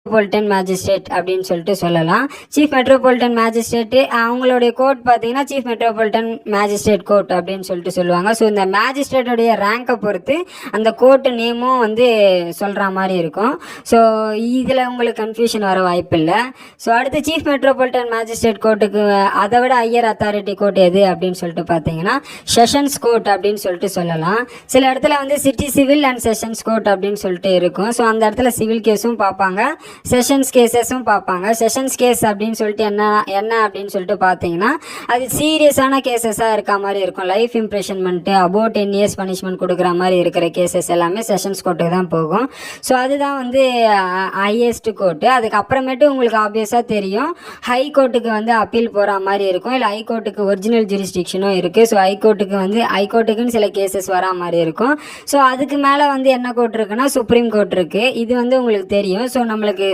Metropolitan magistrate அப்படின்னு சொல்லிட்டு சொல்லலாம். சீஃப் மெட்ரோபாலிட்டன் மேஜிஸ்ட்ரேட்டு அவங்களுடைய கோர்ட் பார்த்தீங்கன்னா சீஃப் மெட்ரோபாலிட்டன் மேஜிஸ்ட்ரேட் கோர்ட் அப்படின்னு சொல்லிட்டு சொல்லுவாங்க. ஸோ இந்த மேஜிஸ்ட்ரேட்டுடைய ரேங்கை பொறுத்து அந்த கோர்ட்டு நேமும் வந்து சொல்கிற மாதிரி இருக்கும். ஸோ இதில் உங்களுக்கு கன்ஃபியூஷன் வர வாய்ப்பு இல்லை. ஸோ அடுத்து சீஃப் மெட்ரோபாலிட்டன் மேஜிஸ்ட்ரேட் கோர்ட்டுக்கு அதை விட ஹையர் அத்தாரிட்டி கோர்ட் எது அப்படின்னு சொல்லிட்டு பார்த்தீங்கன்னா செஷன்ஸ் கோர்ட் அப்படின்னு சொல்லிட்டு சொல்லலாம். சில இடத்துல வந்து city civil and sessions court அப்படின்னு சொல்லிட்டு இருக்கும். ஸோ அந்த இடத்துல சிவில் கேஸும் பார்ப்பாங்க, செஷன்ஸ் கேஸஸும் பார்ப்பாங்க. செஷன்ஸ் கேஸ் அப்படின்னு சொல்லிட்டு என்ன அப்படின்னு சொல்லிட்டு பார்த்தீங்கன்னா அது சீரியஸான கேசஸாக இருக்க மாதிரி இருக்கும். லைஃப் இம்ப்ரெஷன்மெண்ட்டு அபோவ் 10 years பனிஷ்மெண்ட் கொடுக்குற மாதிரி இருக்கிற கேசஸ் எல்லாமே செஷன்ஸ் கோர்ட்டுக்கு தான் போகும். ஸோ அதுதான் வந்து ஹையஸ்ட் கோர்ட்டு. அதுக்கப்புறமேட்டு உங்களுக்கு ஆப்வியஸாக தெரியும் ஹை கோர்ட்டுக்கு வந்து அப்பீல் போகிற மாதிரி இருக்கும், இல்லை ஹை கோர்ட்டுக்கு ஒரிஜினல் ஜூரிஸ்டிக்ஷனும் இருக்குது. ஸோ ஹைகோர்ட்டுக்குன்னு சில கேசஸ் வரா மாதிரி இருக்கும். ஸோ அதுக்கு மேலே வந்து என்ன கோர்ட் இருக்குன்னா சுப்ரீம் கோர்ட் இருக்குது. இது வந்து உங்களுக்கு தெரியும். ஸோ நம்மளுக்கு